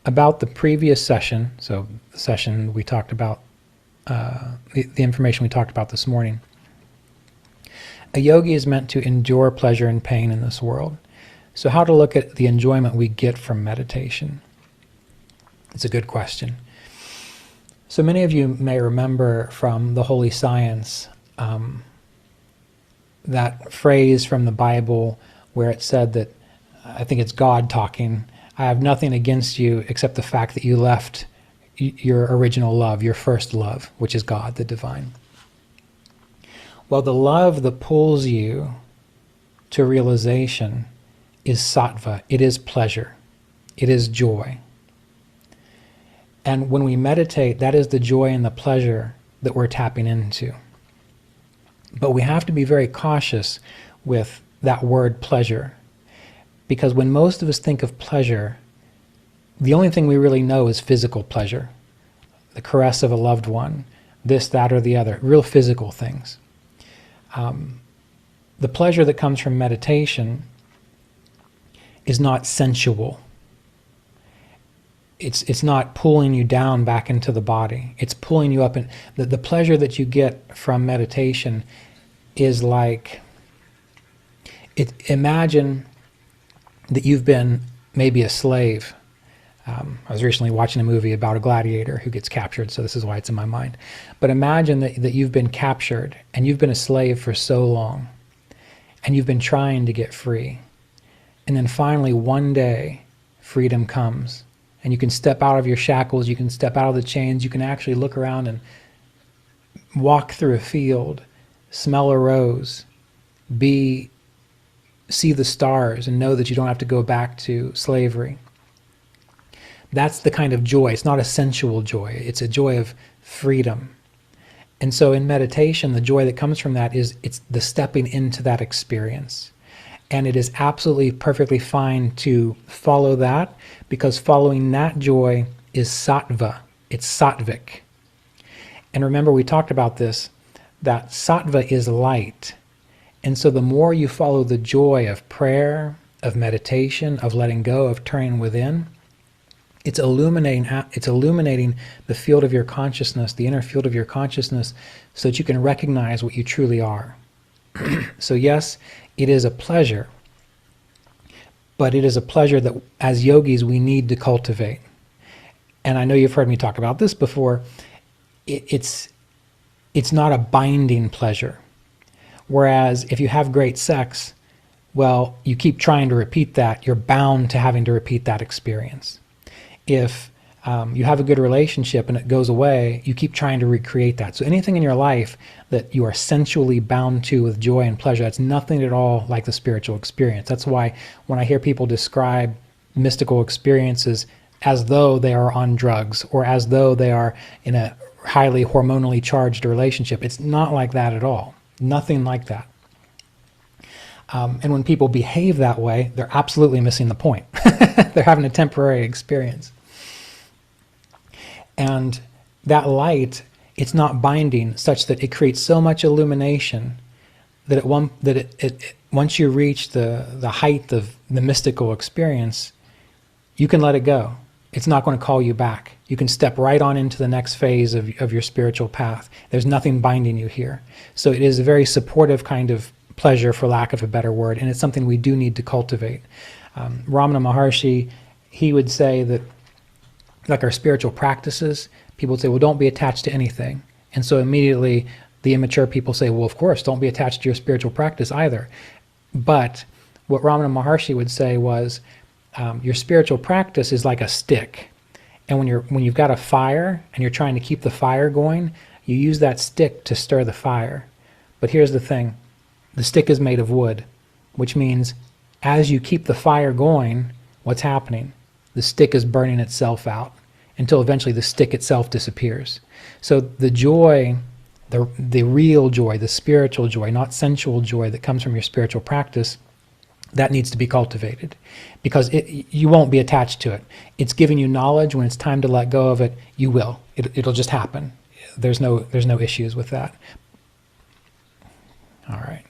about the previous session, so the session we talked about, the information we talked about this morning, a yogi is meant to endure pleasure and pain in this world. So how to look at the enjoyment we get from meditation? It's a good question. So many of you may remember from the Holy Science that phrase from the Bible where it said that, I think it's God talking, I have nothing against you except the fact that you left your original love, your first love, which is God, the divine. Well, the love that pulls you to realization is sattva. It is pleasure. It is joy. And when we meditate, that is the joy and the pleasure that we're tapping into. But we have to be very cautious with that word pleasure, because when most of us think of pleasure, the only thing we really know is physical pleasure. The caress of a loved one, this, that, or the other, real physical things. The pleasure that comes from meditation is not sensual. It's not pulling you down back into the body. It's pulling you up. And the pleasure that you get from meditation is like, imagine that you've been maybe a slave. I was recently watching a movie about a gladiator who gets captured, so this is why it's in my mind. But imagine that you've been captured and you've been a slave for so long and you've been trying to get free. And then finally one day freedom comes and you can step out of your shackles, you can step out of the chains, you can actually look around and walk through a field, smell a rose, see the stars and know that you don't have to go back to slavery. That's the kind of joy. It's not a sensual joy. It's a joy of freedom. And so in meditation, the joy that comes from that it's the stepping into that experience. And it is absolutely perfectly fine to follow that, because following that joy is sattva. It's sattvic. And remember, we talked about this, that sattva is light. And so the more you follow the joy of prayer, of meditation, of letting go, of turning within, it's illuminating the field of your consciousness, the inner field of your consciousness, so that you can recognize what you truly are. So yes, it is a pleasure, but it is a pleasure that as yogis we need to cultivate. And I know you've heard me talk about this before. It's not a binding pleasure. Whereas if you have great sex, well, you keep trying to repeat that, you're bound to having to repeat that experience. If you have a good relationship and it goes away, you keep trying to recreate that. So anything in your life that you are sensually bound to with joy and pleasure, that's nothing at all like the spiritual experience. That's why when I hear people describe mystical experiences as though they are on drugs or as though they are in a highly hormonally charged relationship, it's not like that at all. Nothing like that. And when people behave that way, they're absolutely missing the point. They're having a temporary experience. And that light, it's not binding such that it creates so much illumination that once you reach the height of the mystical experience, you can let it go. It's not going to call you back. You can step right on into the next phase of your spiritual path. There's nothing binding you here. So it is a very supportive kind of pleasure, for lack of a better word, and it's something we do need to cultivate. Ramana Maharshi, he would say that, like our spiritual practices, people would say, well, don't be attached to anything. And so immediately the immature people say, well, of course, don't be attached to your spiritual practice either. But what Ramana Maharshi would say was, your spiritual practice is like a stick. And when you've got a fire and you're trying to keep the fire going, you use that stick to stir the fire. But here's the thing, the stick is made of wood, which means as you keep the fire going, what's happening? The stick is burning itself out until eventually the stick itself disappears. So the joy, the real joy, the spiritual joy, not sensual joy that comes from your spiritual practice, that needs to be cultivated, because you won't be attached to it. It's giving you knowledge. When it's time to let go of it, you will. It'll just happen. There's no issues with that. All right.